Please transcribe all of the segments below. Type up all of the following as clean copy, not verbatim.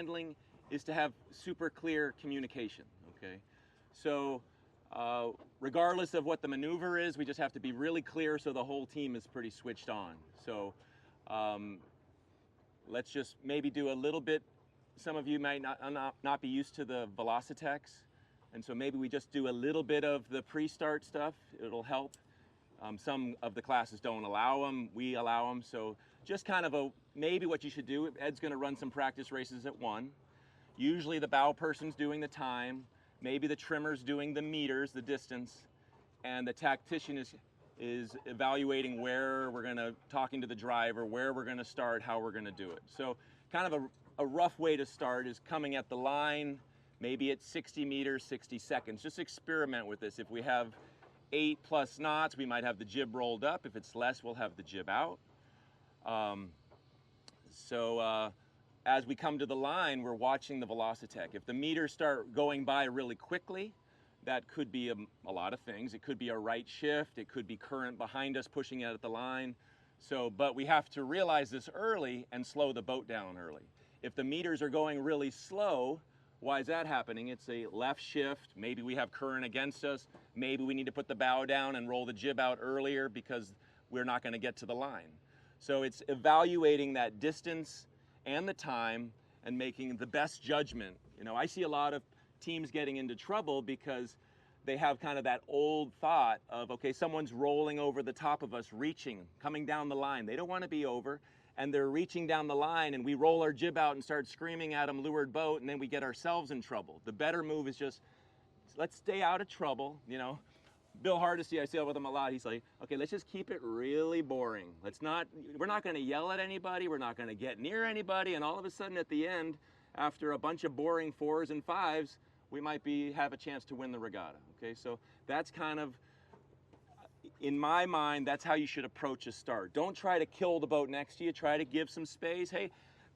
handling is to have super clear communication, okay? So regardless of what the maneuver is, we just have to be really clear so the whole team is pretty switched on. So let's just maybe do a little bit. Some of you might not be used to the Velocitex, and so maybe we just do a little bit of the pre-start stuff. It'll help. Some of the classes don't allow them, we allow them, so just kind of maybe what you should do, Ed's gonna run some practice races at 1. Usually the bow person's doing the time, maybe the trimmer's doing the meters, the distance, and the tactician is evaluating where we're gonna, talking to the driver, where we're gonna start, how we're gonna do it. So kind of a rough way to start is coming at the line, maybe at 60 meters, 60 seconds. Just experiment with this. If we have 8+ knots, we might have the jib rolled up. If it's less, we'll have the jib out. As we come to the line, we're watching the Velocitec. If the meters start going by really quickly, that could be a lot of things. It could be a right shift, it could be current behind us pushing it at the line. But we have to realize this early and slow the boat down early. If the meters are going really slow, why is that happening? It's a left shift, maybe we have current against us, maybe we need to put the bow down and roll the jib out earlier because we're not gonna get to the line. So it's evaluating that distance and the time and making the best judgment. You know, I see a lot of teams getting into trouble because they have kind of that old thought of, okay, someone's rolling over the top of us, reaching, coming down the line. They don't want to be over, and they're reaching down the line, and we roll our jib out and start screaming at them, leeward boat, and then we get ourselves in trouble. The better move is just, let's stay out of trouble, you know. Bill Hardesty, I sail with him a lot, he's like, okay, let's just keep it really boring. We're not gonna yell at anybody, we're not gonna get near anybody, and all of a sudden at the end, after a bunch of boring 4s and 5s, we might have a chance to win the regatta, okay? So that's kind of, in my mind, that's how you should approach a start. Don't try to kill the boat next to you, try to give some space. Hey,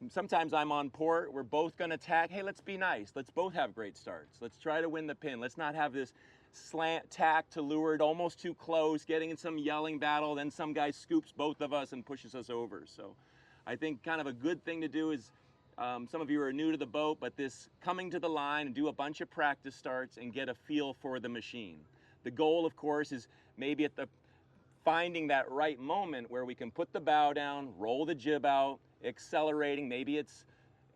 sometimes I'm on port, we're both gonna tack. Hey, let's be nice, let's both have great starts. Let's try to win the pin. Let's not have this slant tack to leeward, almost too close, getting in some yelling battle, then some guy scoops both of us and pushes us over. So I think kind of a good thing to do is, some of you are new to the boat, but this coming to the line and do a bunch of practice starts and get a feel for the machine. The goal, of course, is maybe finding that right moment where we can put the bow down, roll the jib out, accelerating. Maybe it's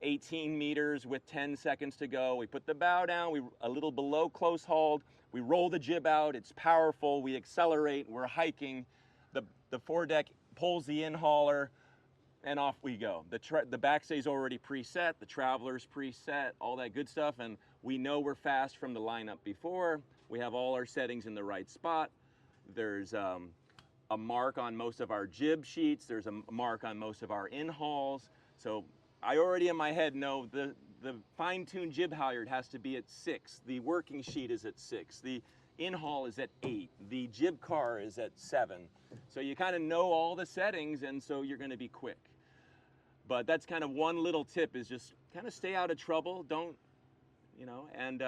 18 meters with 10 seconds to go. We put the bow down, a little below close hauled, we roll the jib out, it's powerful, we accelerate, we're hiking, the foredeck pulls the in-hauler, and off we go. The backstay's already preset, the traveler's preset, all that good stuff, and we know we're fast from the lineup before. We have all our settings in the right spot. There's a mark on most of our jib sheets, there's a mark on most of our in-hauls. So I already in my head know the fine-tuned jib halyard has to be at 6, the working sheet is at 6, the in-haul is at 8, the jib car is at 7. So you kind of know all the settings, and so you're gonna be quick. But that's kind of one little tip, is just kind of stay out of trouble, don't, you know, and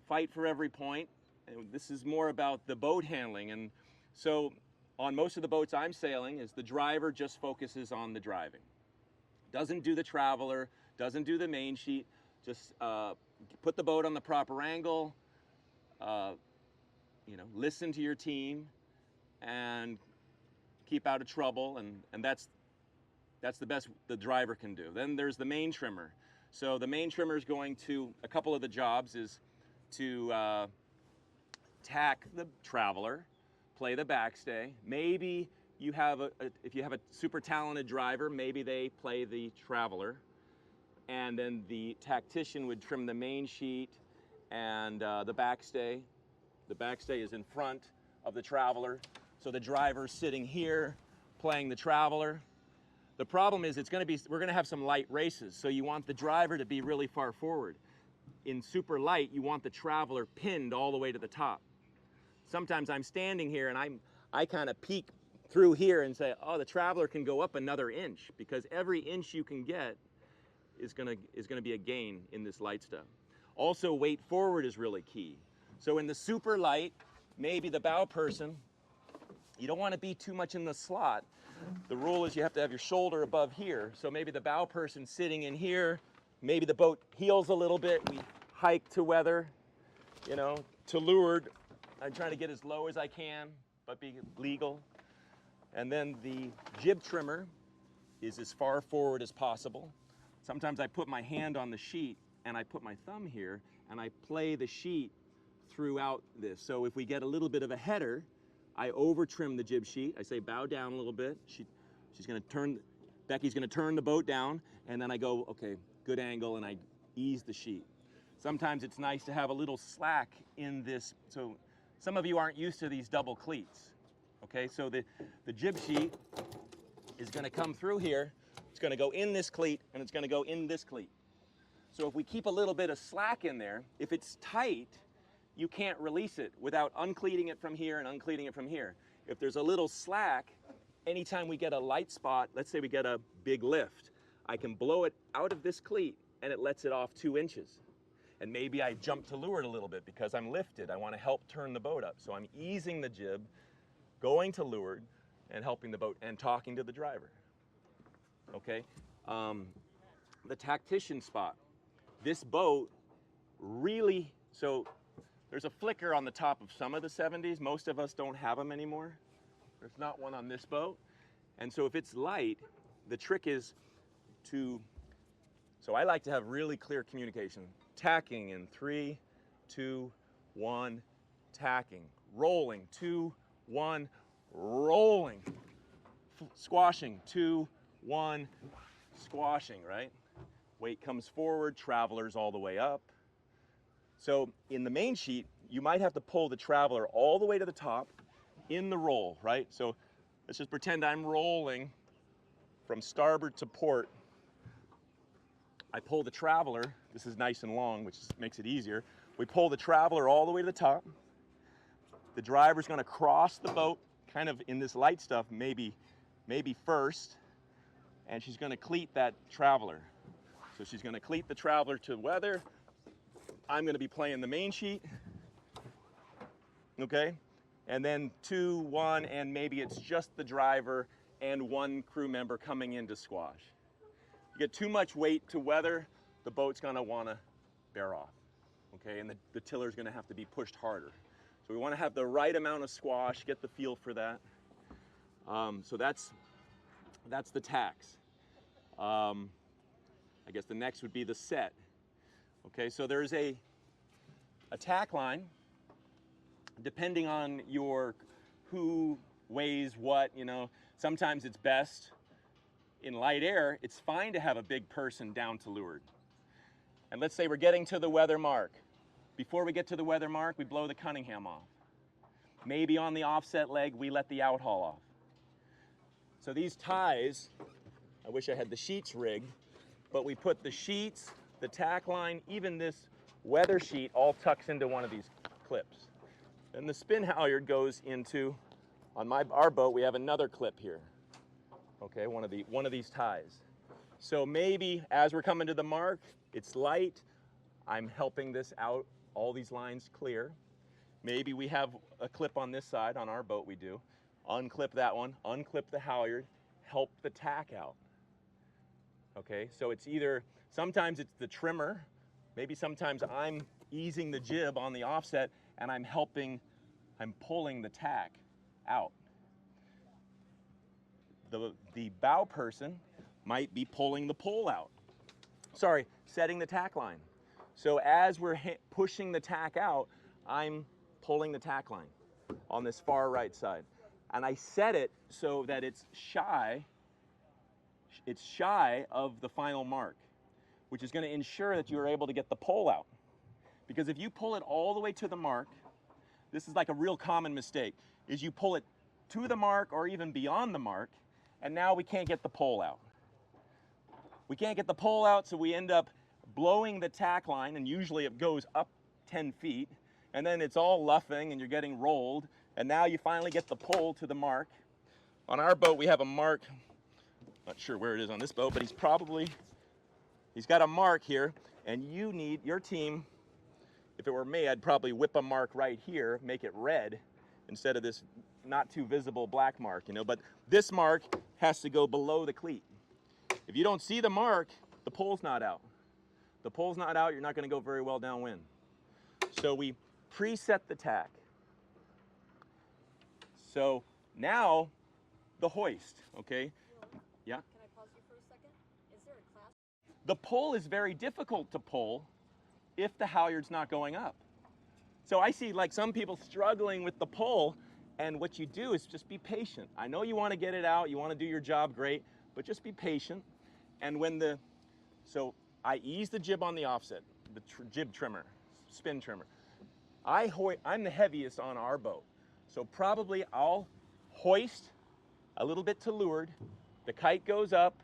fight for every point. And this is more about the boat handling. And so on most of the boats I'm sailing, is the driver just focuses on the driving. Doesn't do the traveler, doesn't do the main sheet, just put the boat on the proper angle, you know, listen to your team and keep out of trouble, and that's the best the driver can do. Then there's the main trimmer. So the main trimmer is going to, a couple of the jobs is to tack the traveler, play the backstay. Maybe you have if you have a super talented driver, maybe they play the traveler, and then the tactician would trim the main sheet and the backstay. The backstay is in front of the traveler, so the driver's sitting here playing the traveler. The problem is we're gonna have some light races, so you want the driver to be really far forward. In super light, you want the traveler pinned all the way to the top. Sometimes I'm standing here and I kind of peek through here and say, oh, the traveler can go up another inch, because every inch you can get is gonna be a gain in this light stuff. Also, weight forward is really key. So in the super light, maybe the bow person, you don't want to be too much in the slot. the rule is you have to have your shoulder above here. So maybe the bow person sitting in here, maybe the boat heels a little bit. We hike to weather, you know, to leeward. I'm trying to get as low as I can, but be legal. And then the jib trimmer is as far forward as possible. Sometimes I put my hand on the sheet and I put my thumb here and I play the sheet throughout this. So if we get a little bit of a header, I over trim the jib sheet. I say bow down a little bit. She's gonna turn, Becky's gonna turn the boat down, and then I go, okay, good angle, and I ease the sheet. Sometimes it's nice to have a little slack in this. So some of you aren't used to these double cleats. Okay, so the jib sheet is gonna come through here. It's gonna go in this cleat, and it's gonna go in this cleat. So if we keep a little bit of slack in there, if it's tight, you can't release it without uncleating it from here and uncleating it from here. If there's a little slack, anytime we get a light spot, let's say we get a big lift, I can blow it out of this cleat and it lets it off 2 inches. And maybe I jump to leeward a little bit because I'm lifted. I want to help turn the boat up. So I'm easing the jib, going to leeward, and helping the boat and talking to the driver. Okay? The tactician spot. This boat really, so there's a flicker on the top of some of the 70s. Most of us don't have them anymore. There's not one on this boat. And so if it's light, the trick is to, so I like to have really clear communication. Tacking in 3, 2, 1, tacking. Rolling, 2, 1, rolling. Squashing, 2, 1, squashing, right? Weight comes forward, travelers all the way up. So in the main sheet, you might have to pull the traveler all the way to the top in the roll, right? So let's just pretend I'm rolling from starboard to port. I pull the traveler, this is nice and long, which makes it easier. We pull the traveler all the way to the top. The driver's gonna cross the boat, kind of in this light stuff, maybe first, and she's gonna cleat that traveler. So she's gonna cleat the traveler to weather. I'm gonna be playing the main sheet, okay? And then 2, 1, and maybe it's just the driver and 1 crew member coming in to squash. You get too much weight to weather, the boat's gonna wanna bear off, okay? And the tiller's gonna have to be pushed harder. So we wanna have the right amount of squash, get the feel for that. So that's the tacks. I guess the next would be the set. Okay, so there's a tack line, depending on who weighs what, you know. Sometimes it's best in light air, it's fine to have a big person down to leeward. And let's say we're getting to the weather mark. Before we get to the weather mark, we blow the Cunningham off. Maybe on the offset leg, we let the outhaul off. So these ties, I wish I had the sheets rigged, but we put the sheets, the tack line, even this weather sheet all tucks into one of these clips. Then the spin halyard goes into, on our boat, we have another clip here. Okay, one of these ties. So maybe as we're coming to the mark, it's light, I'm helping this out, all these lines clear. Maybe we have a clip on this side, on our boat we do. Unclip that one, unclip the halyard, help the tack out. Okay, so it's either, sometimes it's the trimmer, maybe sometimes I'm easing the jib on the offset and I'm pulling the tack out. The bow person might be pulling the pole out. Sorry, setting the tack line. So as we're pushing the tack out, I'm pulling the tack line on this far right side. And I set it so that it's shy of the final mark, which is going to ensure that you're able to get the pole out. Because if you pull it all the way to the mark, this is like a real common mistake, is you pull it to the mark or even beyond the mark, and now we can't get the pole out. We can't get the pole out, so we end up blowing the tack line, and usually it goes up 10 feet, and then it's all luffing and you're getting rolled, and now you finally get the pole to the mark. On our boat, we have a mark, not sure where it is on this boat, but he's got a mark here, and your team, if it were me, I'd probably whip a mark right here, make it red, instead of this not too visible black mark, you know, but this mark has to go below the cleat. If you don't see the mark, the pole's not out. The pole's not out, you're not going to go very well downwind. So we preset the tack. So now the hoist, okay? Yeah? Can I pause you for a second? Is there a class? The pole is very difficult to pull if the halyard's not going up. So I see like some people struggling with the pole, and what you do is just be patient. I know you want to get it out, you want to do your job great, but just be patient. And when so I ease the jib on the offset, the jib trimmer, spin trimmer. I'm the heaviest on our boat. So probably I'll hoist a little bit to leeward, the kite goes up,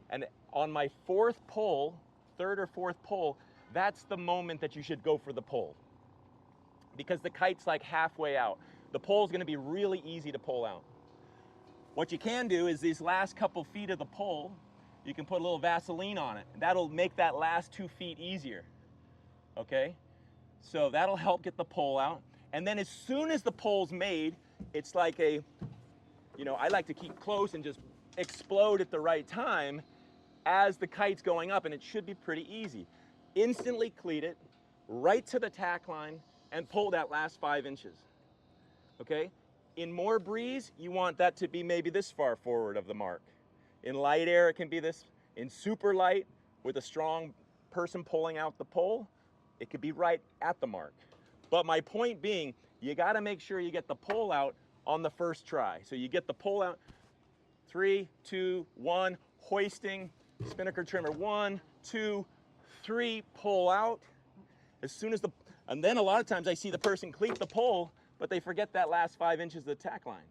and on my fourth pull, third or fourth pull, that's the moment that you should go for the pole. Because the kite's like halfway out. The pole's gonna be really easy to pull out. What you can do is these last couple feet of the pole, you can put a little Vaseline on it. That'll make that last 2 feet easier, okay? So that'll help get the pole out. And then as soon as the pole's made, it's like I like to keep close and just explode at the right time as the kite's going up, and it should be pretty easy. Instantly cleat it, right to the tack line, and pull that last 5 inches, okay? In more breeze, you want that to be maybe this far forward of the mark. In light air, it can be this. In super light, with a strong person pulling out the pole, it could be right at the mark. But my point being, you gotta make sure you get the pole out on the first try. So you get the pole out, 3, 2, 1, hoisting, spinnaker trimmer, 1, 2, 3, pull out. As soon as and then a lot of times I see the person cleat the pole, but they forget that last 5 inches of the tack line.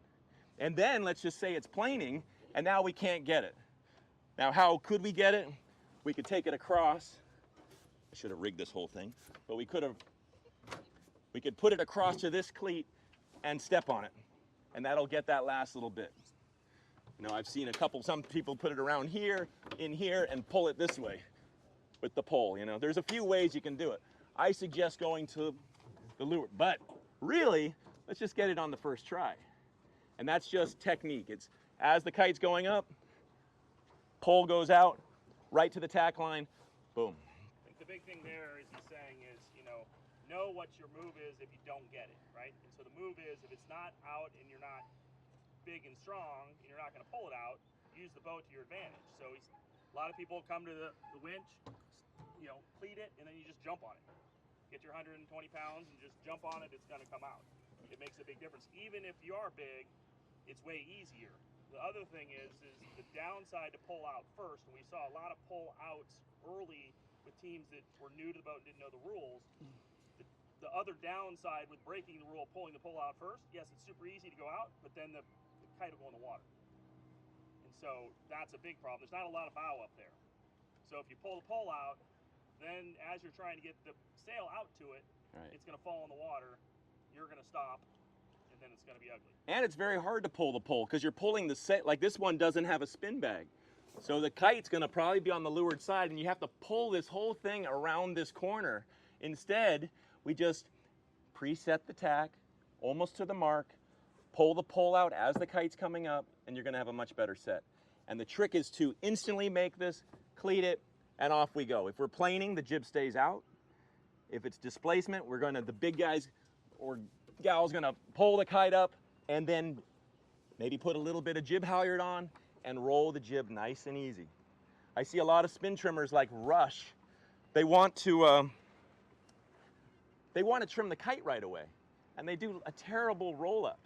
And then let's just say it's planing, and now we can't get it. Now how could we get it? We could take it across. I should have rigged this whole thing, but we could put it across to this cleat and step on it, and that'll get that last little bit. You know, I've seen some people put it around here, in here, and pull it this way with the pole, you know. There's a few ways you can do it. I suggest going to the lure, but really, let's just get it on the first try. And that's just technique. It's as the kite's going up, pole goes out, right to the tack line, boom. I think the big thing there, as he's saying, is, know what your move is if you don't get it, right? And so the move is, if it's not out and you're not big and strong and you're not going to pull it out, use the boat to your advantage. So a lot of people come to the winch, cleat it, and then you just jump on it. Get your 120 pounds and just jump on it, it's going to come out. It makes a big difference. Even if you are big, it's way easier. The other thing is the downside to pull out first, and we saw a lot of pull outs early with teams that were new to the boat and didn't know the rules. The other downside with breaking the rule of pulling the pole out first, yes, it's super easy to go out, but then the kite will go in the water. And so that's a big problem. There's not a lot of bow up there. So if you pull the pole out, then as you're trying to get the sail out to it, right, it's going to fall in the water, you're going to stop, and then it's going to be ugly. And it's very hard to pull the pole because you're pulling the set, like this one doesn't have a spin bag. So the kite's going to probably be on the leeward side, and you have to pull this whole thing around this corner. Instead, we just preset the tack almost to the mark, pull the pole out as the kite's coming up, and you're going to have a much better set. And the trick is to instantly make this, cleat it, and off we go. If we're planing, the jib stays out. If it's displacement, the big guys or gal's gonna pull the kite up and then maybe put a little bit of jib halyard on and roll the jib nice and easy. I see a lot of spin trimmers like rush. They want to trim the kite right away, and they do a terrible roll up.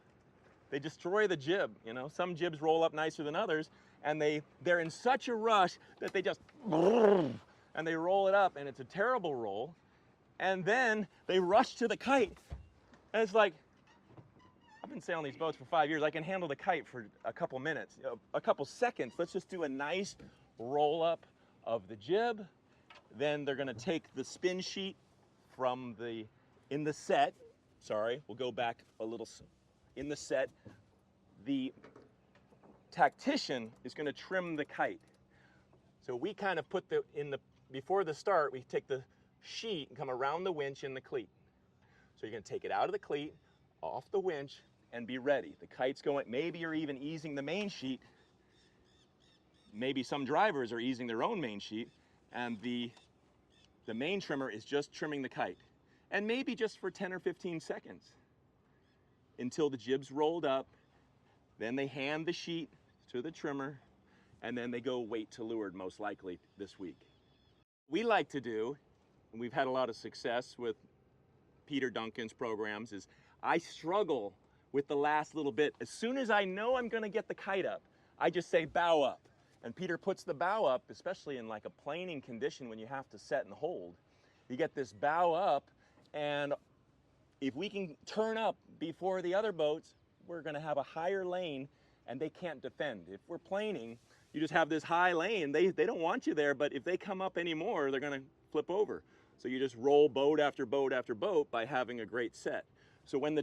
They destroy the jib, Some jibs roll up nicer than others, and they're in such a rush that they just, and they roll it up, and it's a terrible roll. And then they rush to the kite, and it's like, I've been sailing these boats for 5 years. I can handle the kite for a couple minutes, a couple seconds. Let's just do a nice roll up of the jib. Then they're gonna take the spin sheet from in the set, we'll go back a little. In the set, the tactician is going to trim the kite. So we kind of put before the start, we take the sheet and come around the winch in the cleat. So you're going to take it out of the cleat, off the winch, and be ready. The kite's going, maybe you're even easing the main sheet. Maybe some drivers are easing their own main sheet, and the main trimmer is just trimming the kite. And maybe just for 10 or 15 seconds until the jib's rolled up. Then they hand the sheet to the trimmer, and then they go weight to leeward most likely this week. We like to do, and we've had a lot of success with Peter Duncan's programs, is I struggle with the last little bit. As soon as I know I'm gonna get the kite up, I just say bow up. And Peter puts the bow up, especially in like a planing condition when you have to set and hold. You get this bow up, and if we can turn up before the other boats, we're gonna have a higher lane and they can't defend. If we're planing, you just have this high lane. They don't want you there, but if they come up anymore, they're gonna flip over. So you just roll boat after boat after boat by having a great set. So when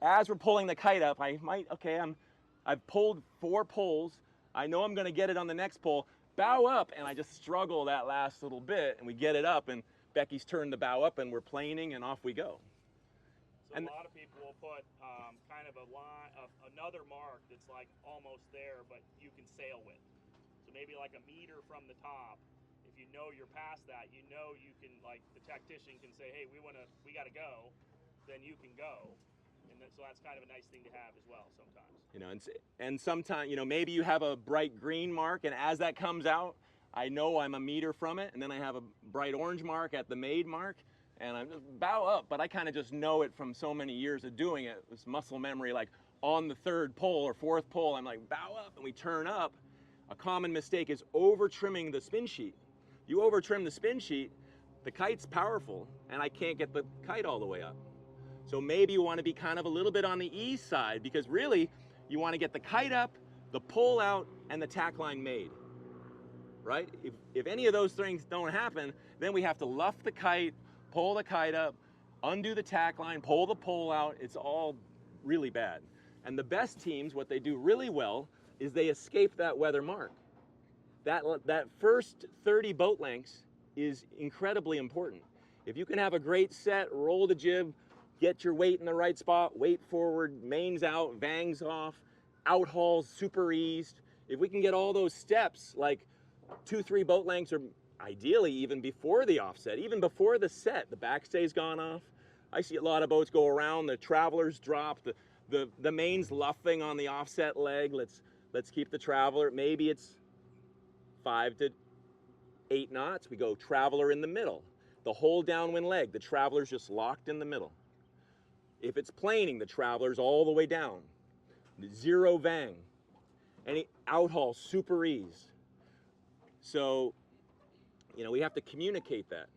as we're pulling the kite up, I've pulled 4 poles. I know I'm gonna get it on the next pole, bow up, and I just struggle that last little bit, and we get it up, and Becky's turned the bow up, and we're planing, and off we go. So a lot of people will put kind of a line, another mark that's like almost there, but you can sail with. So maybe like a meter from the top. If you know you're past that, you know you can, like the tactician can say, hey, we gotta go, then you can go. So that's kind of a nice thing to have as well sometimes. You know, and sometimes, you know, maybe you have a bright green mark, and as that comes out, I know I'm a meter from it, and then I have a bright orange mark at the made mark, and I just bow up, but I kind of just know it from so many years of doing it. It's muscle memory, like on the 3rd pole or 4th pole, I'm like, bow up, and we turn up. A common mistake is over trimming the spin sheet. You over trim the spin sheet, the kite's powerful, and I can't get the kite all the way up. So maybe you want to be kind of a little bit on the east side, because really you want to get the kite up, the pole out, and the tack line made, right? If any of those things don't happen, then we have to luff the kite, pull the kite up, undo the tack line, pull the pole out. It's all really bad. And the best teams, what they do really well is they escape that weather mark. That first 30 boat lengths is incredibly important. If you can have a great set, roll the jib, get your weight in the right spot, weight forward, mains out, vangs off, out hauls, super eased. If we can get all those steps, like 2-3 boat lengths, or ideally even before the offset, even before the set, the backstay's gone off. I see a lot of boats go around, the travelers drop, the mains luffing on the offset leg. Let's keep the traveler, maybe it's 5 to 8 knots. We go traveler in the middle. The whole downwind leg, the traveler's just locked in the middle. If it's planing, the traveler's all the way down. 0 vang. Any out haul, super ease. So, you know, we have to communicate that.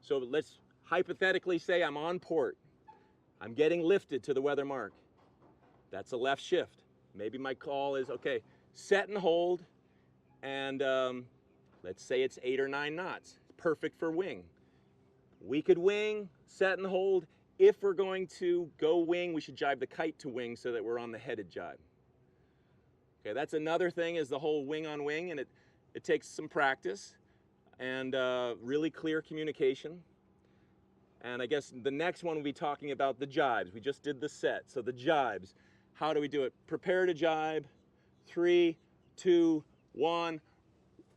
So let's hypothetically say I'm on port. I'm getting lifted to the weather mark. That's a left shift. Maybe my call is, okay, set and hold, and let's say it's 8 or 9 knots. Perfect for wing. We could wing, set and hold. If we're going to go wing, we should jibe the kite to wing so that we're on the headed jibe. Okay, that's another thing, is the whole wing on wing, and it takes some practice and really clear communication. And I guess the next one we'll be talking about the jibes. We just did the set, so the jibes. How do we do it? Prepare to jibe, 3, 2, 1.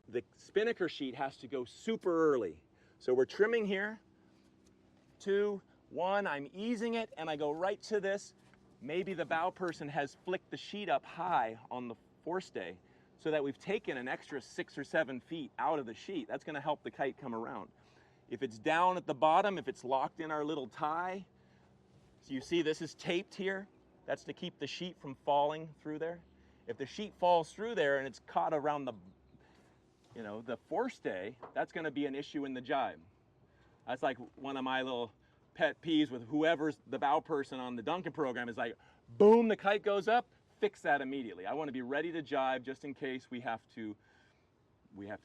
The spinnaker sheet has to go super early. So we're trimming here, 2, 1, I'm easing it, and I go right to this. Maybe the bow person has flicked the sheet up high on the forestay so that we've taken an extra 6 or 7 feet out of the sheet. That's gonna help the kite come around. If it's down at the bottom, if it's locked in our little tie, so you see this is taped here, that's to keep the sheet from falling through there. If the sheet falls through there and it's caught around the, you know, the forestay, that's gonna be an issue in the jibe. That's like one of my little pet peeves with whoever's the bow person on the Duncan program, is like, boom, the kite goes up, fix that immediately. I want to be ready to jibe just in case we have to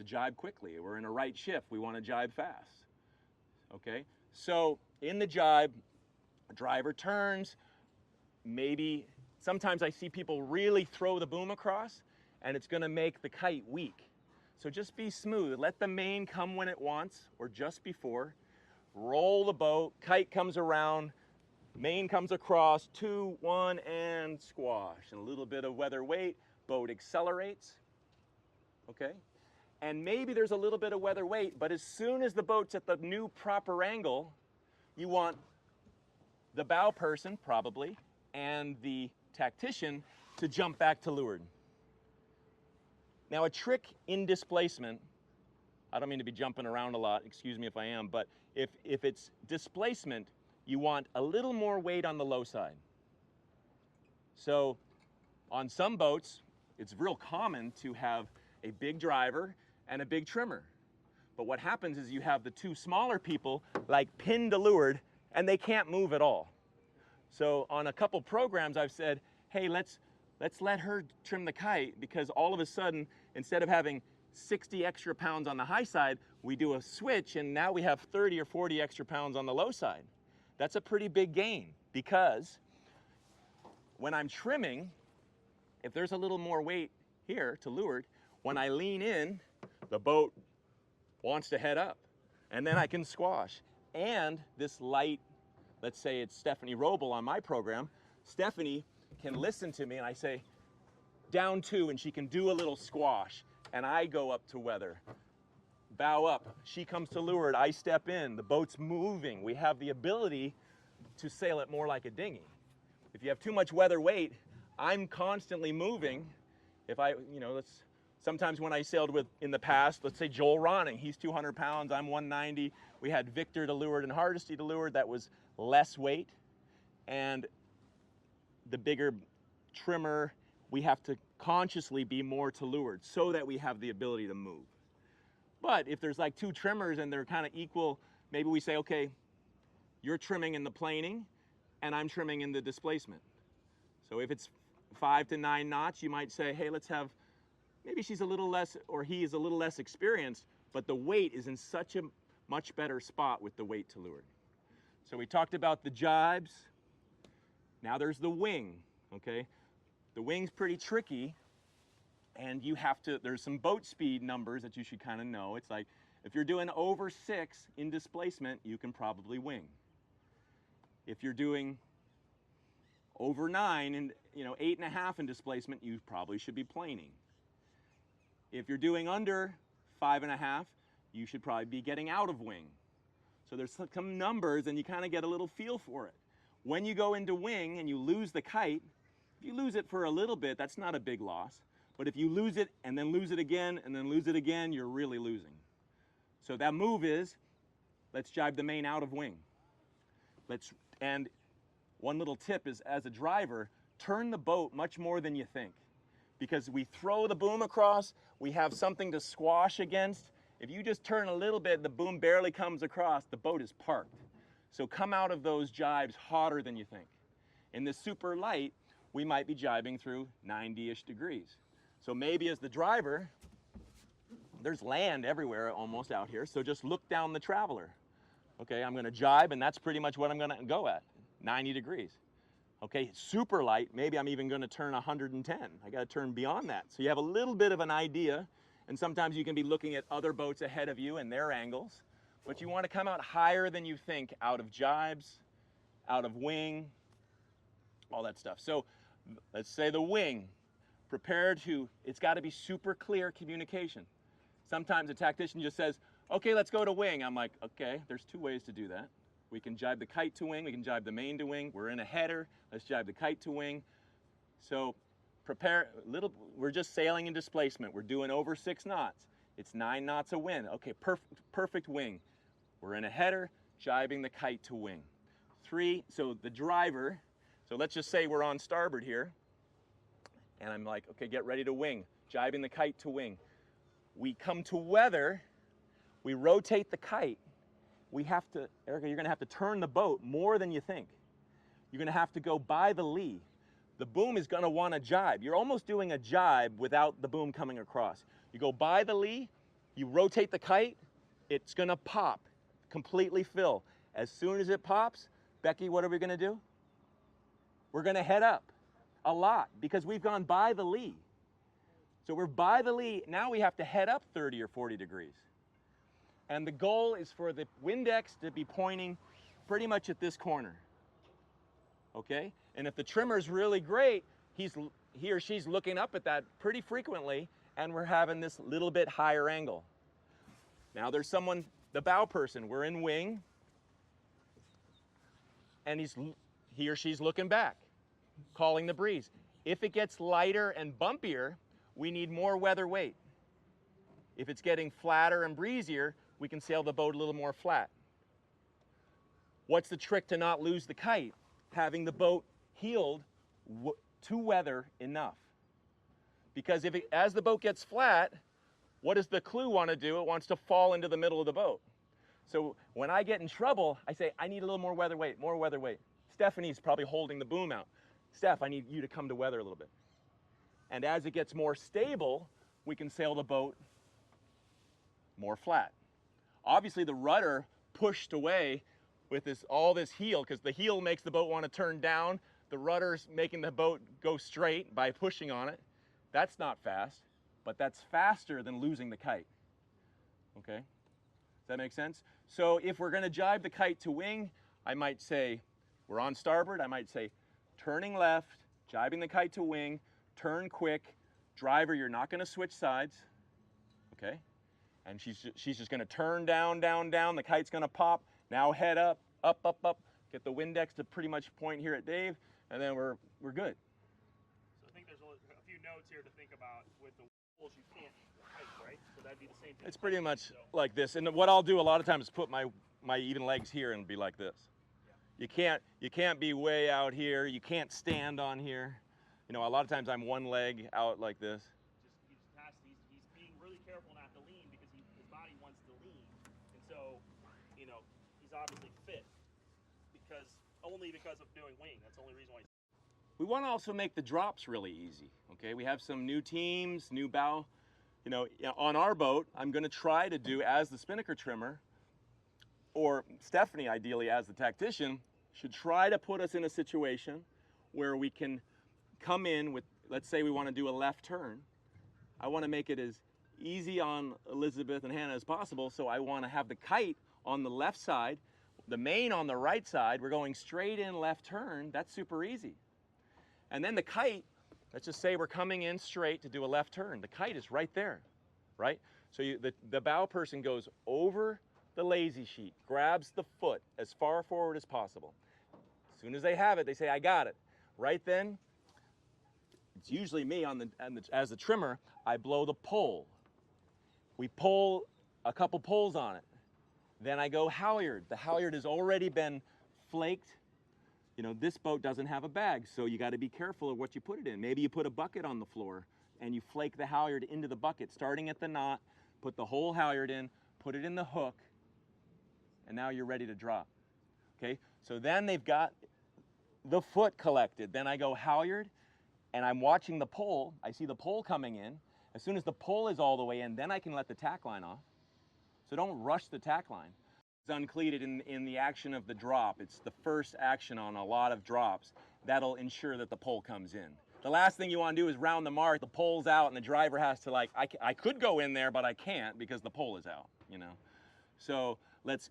jibe quickly. We're in a right shift, we want to jibe fast. Okay, so in the jibe, a driver turns, maybe, sometimes I see people really throw the boom across, and it's going to make the kite weak. So just be smooth, let the main come when it wants, or just before. Roll the boat, kite comes around, Main comes across, 2, 1, and squash. And a little bit of weather weight, boat accelerates, okay? And maybe there's a little bit of weather weight, but as soon as the boat's at the new proper angle, you want the bow person, probably, and the tactician to jump back to leeward. Now a trick in displacement, I don't mean to be jumping around a lot, excuse me if I am, but if it's displacement, you want a little more weight on the low side. So on some boats, it's real common to have a big driver and a big trimmer. But what happens is you have the two smaller people like pinned to leeward and they can't move at all. So on a couple programs I've said, hey, let's let her trim the kite, because all of a sudden, instead of having 60 extra pounds on the high side, we do a switch and now we have 30 or 40 extra pounds on the low side. That's a pretty big gain, because when I'm trimming, if there's a little more weight here to leeward, when I lean in, the boat wants to head up, and then I can squash. And this light, let's say it's Stephanie Roble on my program, Stephanie can listen to me and I say, down 2, and she can do a little squash, and I go up to weather. Bow up, she comes to leeward, I step in, the boat's moving. We have the ability to sail it more like a dinghy. If you have too much weather weight, I'm constantly moving. If I, sometimes when I sailed with, in the past, let's say Joel Ronning, he's 200 pounds, I'm 190. We had Victor to leeward and Hardesty to leeward, that was less weight. And the bigger trimmer, we have to consciously be more to leeward so that we have the ability to move. But if there's like 2 trimmers and they're kind of equal, maybe we say, okay, you're trimming in the planing and I'm trimming in the displacement. So if it's 5 to 9 knots, you might say, hey, let's have, maybe she's a little less, or he is a little less experienced, but the weight is in such a much better spot with the weight to leeward. So we talked about the jibes. Now there's the wing, okay? The wing's pretty tricky, and you have to, there's some boat speed numbers that you should kind of know. It's like, if you're doing over 6 in displacement, you can probably wing. If you're doing over 9 and 8.5 in displacement, you probably should be planing. If you're doing under 5.5, you should probably be getting out of wing. So there's some numbers and you kind of get a little feel for it. When you go into wing and you lose the kite, if you lose it for a little bit, that's not a big loss. But if you lose it and then lose it again and then lose it again, you're really losing. So that move is, let's jibe the main out of wing. And one little tip is, as a driver, turn the boat much more than you think. Because we throw the boom across, we have something to squash against. If you just turn a little bit, the boom barely comes across, the boat is parked. So come out of those jibes hotter than you think. In the super light, we might be jibing through 90-ish degrees. So maybe as the driver, there's land everywhere almost out here, so just look down the traveler. Okay, I'm gonna jibe, and that's pretty much what I'm gonna go at, 90 degrees. Okay, super light, maybe I'm even gonna turn 110. I gotta turn beyond that. So you have a little bit of an idea, and sometimes you can be looking at other boats ahead of you and their angles, but you wanna come out higher than you think, out of jibes, out of wing, all that stuff. So let's say the wing, prepare to, it's gotta be super clear communication. Sometimes a tactician just says, okay, let's go to wing. I'm like, okay, there's 2 ways to do that. We can jibe the kite to wing, we can jibe the main to wing. We're in a header, let's jibe the kite to wing. So prepare, we're just sailing in displacement. We're doing over 6 knots. It's 9 knots a wind. Okay, perfect wing. We're in a header, jibing the kite to wing. 3, so the driver, so let's just say we're on starboard here, and I'm like, okay, get ready to wing, jibing the kite to wing. We come to weather, we rotate the kite. We have to, Erica, you're gonna have to turn the boat more than you think. You're gonna have to go by the lee. The boom is gonna wanna jibe. You're almost doing a jibe without the boom coming across. You go by the lee, you rotate the kite, it's gonna pop, completely fill. As soon as it pops, Becky, what are we gonna do? We're gonna head up a lot because we've gone by the lee. So we're by the lee, now we have to head up 30 or 40 degrees. And the goal is for the Windex to be pointing pretty much at this corner. okay? And if the trimmer's really great, he or she's looking up at that pretty frequently, and we're having this little bit higher angle. Now there's someone, the bow person, we're in wing, and he or she's looking back, calling the breeze. If it gets lighter and bumpier, we need more weather weight. If it's getting flatter and breezier, we can sail the boat a little more flat. What's the trick to not lose the kite? Having the boat heeled to weather enough. Because as the boat gets flat, what does the clue want to do? It wants to fall into the middle of the boat. So when I get in trouble, I say, I need a little more weather weight, more weather weight. Stephanie's probably holding the boom out. Steph, I need you to come to weather a little bit. And as it gets more stable, we can sail the boat more flat. Obviously the rudder pushed away with all this heel, because the heel makes the boat want to turn down. The rudder's making the boat go straight by pushing on it. That's not fast, but that's faster than losing the kite. Okay? Does that make sense? So if we're going to jibe the kite to wing, I might say, we're on starboard, I might say, turning left, jibing the kite to wing, turn quick, driver, you're not going to switch sides, okay? And she's just going to turn down, down, down, the kite's going to pop, now head up, up, up, up, get the Windex to pretty much point here at Dave, and then we're good. So I think there's a few notes here to think about with the poles you can't hike, right? So that'd be the same thing. It's pretty much like this, and what I'll do a lot of times is put my even legs here and be like this. Yeah. You can't be way out here, you can't stand on here. You know, a lot of times I'm one leg out like this. He's being really careful not to lean because his body wants to lean. And so, you know, he's obviously fit only because of doing wing. That's the only reason why We want to also make the drops really easy, okay? We have some new teams, new bow. You know, on our boat, I'm going to try to do, as the spinnaker trimmer, or Stephanie, ideally, as the tactician, should try to put us in a situation where we can come in with, let's say we want to do a left turn. I want to make it as easy on Elizabeth and Hannah as possible, so I want to have the kite on the left side, the main on the right side. We're going straight in left turn. That's super easy. And then the kite, let's just say we're coming in straight to do a left turn. The kite is right there, right? So the bow person goes over the lazy sheet, grabs the foot as far forward as possible. As soon as they have it, they say, I got it. Right then, it's usually me as the trimmer, I blow the pole. We pull a couple pulls on it. Then I go halyard. The halyard has already been flaked. You know, this boat doesn't have a bag, so you got to be careful of what you put it in. Maybe you put a bucket on the floor and you flake the halyard into the bucket, starting at the knot, put the whole halyard in, put it in the hook, and now you're ready to drop. Okay, so then they've got the foot collected. Then I go halyard, and I'm watching the pole. I see the pole coming in. As soon as the pole is all the way in, then I can let the tack line off. So don't rush the tack line. It's uncleated in the action of the drop. It's the first action on a lot of drops. That'll ensure that the pole comes in. The last thing you want to do is round the mark, the pole's out, and the driver has to I could go in there, but I can't because the pole is out, you know. So let's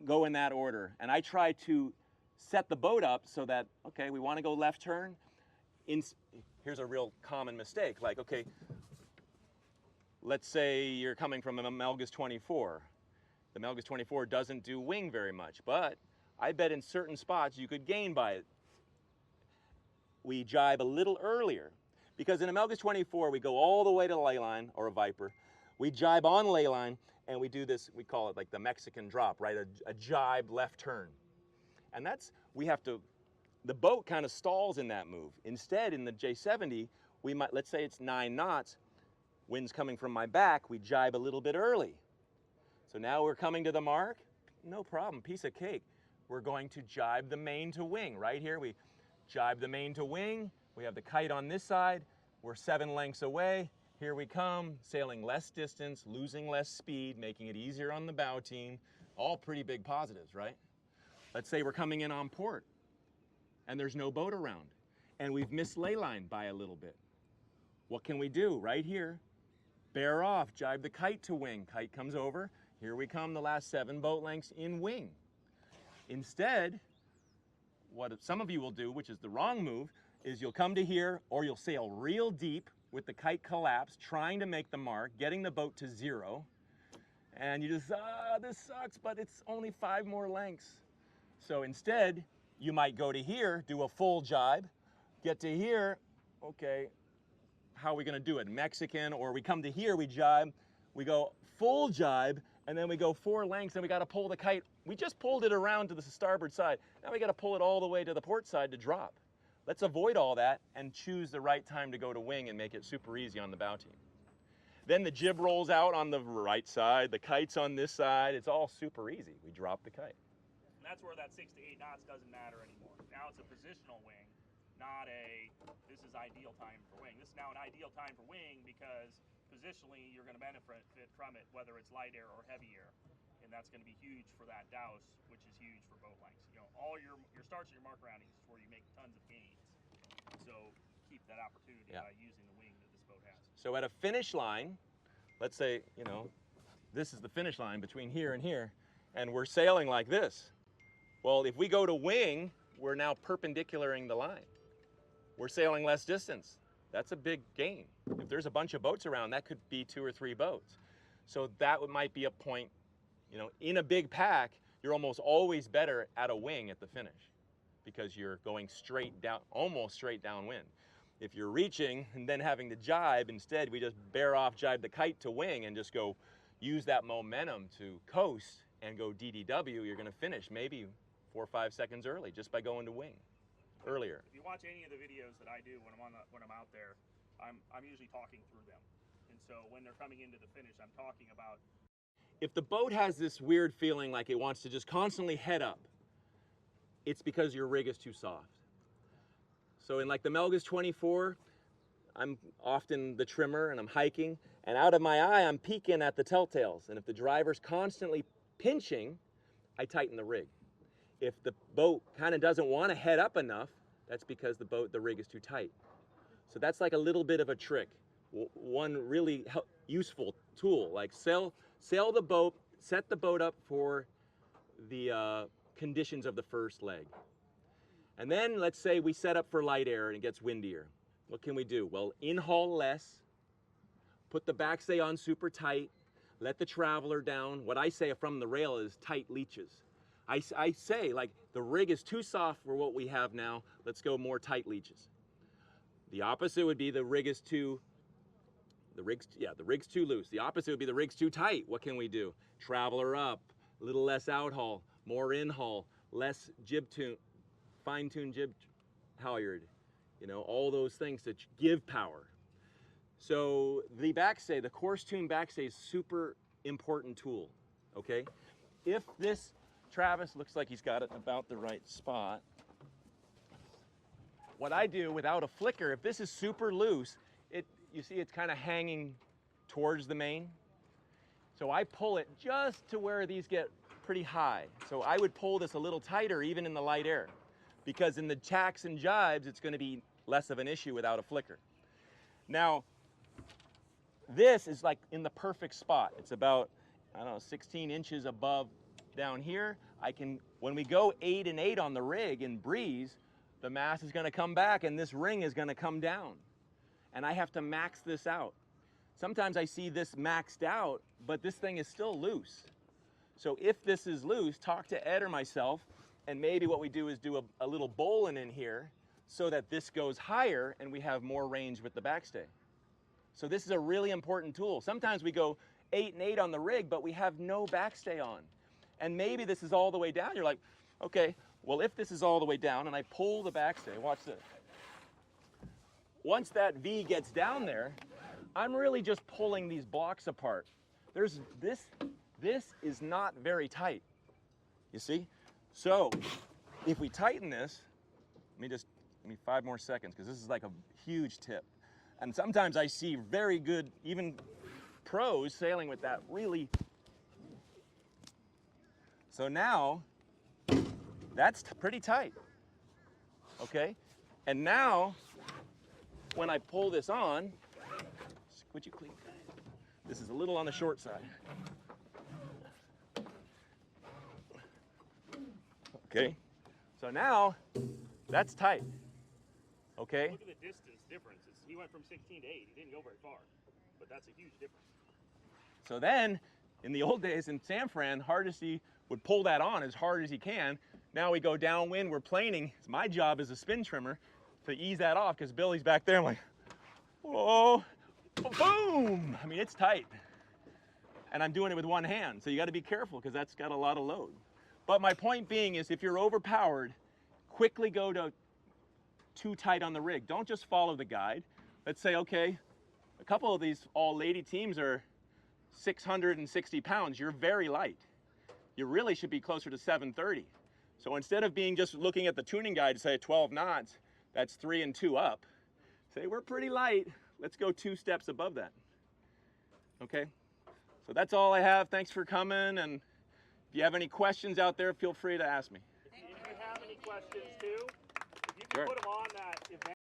go in that order. And I try to set the boat up so that, okay, we want to go left turn. Here's a real common mistake. Like, okay, let's say you're coming from a Melgus 24. The Melgus 24 doesn't do wing very much, but I bet in certain spots you could gain by it. We jibe a little earlier, because in a Melgus 24 we go all the way to the ley line, or a Viper. We jibe on ley line, and we do this, we call it like the Mexican drop, right? A jibe left turn. And the boat kind of stalls in that move. Instead, in the J70, we might, let's say it's 9 knots, wind's coming from my back, we jibe a little bit early. So now we're coming to the mark, no problem, piece of cake. We're going to jibe the main to wing. Right here, we jibe the main to wing, we have the kite on this side, we're 7 lengths away, here we come, sailing less distance, losing less speed, making it easier on the bow team. All pretty big positives, right? Let's say we're coming in on port, and there's no boat around, and we've missed ley line by a little bit. What can we do? Right here, bear off, jibe the kite to wing. Kite comes over, here we come, the last 7 boat lengths in wing. Instead, what some of you will do, which is the wrong move, is you'll come to here or you'll sail real deep with the kite collapsed, trying to make the mark, getting the boat to 0. And you just, this sucks, but it's only 5 more lengths. So instead, you might go to here, do a full jibe, get to here, okay, how are we gonna do it? Mexican, or we come to here, we jibe, we go full jibe, and then we go 4 lengths, and we gotta pull the kite. We just pulled it around to the starboard side. Now we gotta pull it all the way to the port side to drop. Let's avoid all that and choose the right time to go to wing and make it super easy on the bow team. Then the jib rolls out on the right side, the kite's on this side, it's all super easy. We drop the kite. And that's where that 6 to 8 knots doesn't matter anymore. Now it's a positional wing, not a, this is ideal time for wing. This is now an ideal time for wing because positionally you're gonna benefit from it, whether it's light air or heavy air. And that's gonna be huge for that douse, which is huge for boat lengths. You know, all your starts and your mark roundings is where you make tons of gains. So keep that opportunity by using the wing that this boat has. So at a finish line, let's say, you know, this is the finish line between here and here, and we're sailing like this. Well, if we go to wing, we're now perpendicularing the line. We're sailing less distance. That's a big gain. If there's a bunch of boats around, that could be 2 or 3 boats. So that might be a point, you know, in a big pack, you're almost always better at a wing at the finish because you're going straight down, almost straight downwind. If you're reaching and then having to jibe, instead we just bear off, jibe the kite to wing and just go use that momentum to coast and go DDW, you're gonna finish maybe 4 or 5 seconds early just by going to wing earlier. If you watch any of the videos that I do when I'm out there, I'm usually talking through them. And so when they're coming into the finish, I'm talking about. If the boat has this weird feeling like it wants to just constantly head up, it's because your rig is too soft. So in like the Melga's 24, I'm often the trimmer and I'm hiking, and out of my eye, I'm peeking at the telltales. And if the driver's constantly pinching, I tighten the rig. If the boat kind of doesn't want to head up enough, that's because the rig is too tight. So that's like a little bit of a trick. One really useful tool, like sail the boat, set the boat up for the conditions of the first leg. And then let's say we set up for light air and it gets windier. What can we do? Well, in-haul less, put the backstay on super tight, let the traveler down. What I say from the rail is tight leeches. I say, like, the rig is too soft for what we have now, let's go more tight leeches. The opposite would be the rig's too loose. The opposite would be the rig's too tight. What can we do? Traveler up, a little less outhaul, more inhaul, less jib tune, fine-tuned jib halyard, you know, all those things that give power. So the backstay, the course tune backstay is super important tool, okay? If this Travis looks like he's got it about the right spot, what I do without a flicker, if this is super loose, you see it's kind of hanging towards the main. So I pull it just to where these get pretty high. So I would pull this a little tighter even in the light air, because in the tacks and jibes, it's going to be less of an issue without a flicker. Now, this is like in the perfect spot. It's about, I don't know, 16 inches above down here. When we go 8 and 8 on the rig in breeze, the mast is going to come back and this ring is going to come down. And I have to max this out. Sometimes I see this maxed out, but this thing is still loose. So if this is loose, talk to Ed or myself, and maybe what we do is do a little bowline in here so that this goes higher and we have more range with the backstay. So this is a really important tool. Sometimes we go 8 and 8 on the rig, but we have no backstay on. And maybe this is all the way down. You're like, okay, well, if this is all the way down and I pull the backstay, watch this. Once that V gets down there, I'm really just pulling these blocks apart. This is not very tight, you see? So if we tighten this, give me 5 more seconds, because this is like a huge tip. And sometimes I see very good, even pros sailing with that really. So now, that's pretty tight, okay? And now, when I pull this on, would you please? This is a little on the short side. Okay, So now, that's tight, okay? Look at the distance difference. He went from 16 to 8. He didn't go very far, but that's a huge difference. So then, in the old days in San Fran, Hardesty would pull that on as hard as he can. Now we go downwind, we're planing. It's my job as a spin trimmer to ease that off because Billy's back there. I'm like, whoa, boom! I mean, it's tight. And I'm doing it with one hand, so you got to be careful because that's got a lot of load. But my point being is if you're overpowered, quickly go to too tight on the rig. Don't just follow the guide. Let's say, okay, a couple of these all-lady teams are 660 pounds. You're very light. You really should be closer to 730. So instead of being just looking at the tuning guide to say 12 knots, that's 3 and 2 up, say we're pretty light. Let's go 2 steps above that. Okay? So that's all I have. Thanks for coming. And if you have any questions out there, feel free to ask me. If you have any questions too, if you can Sure. put them on that event.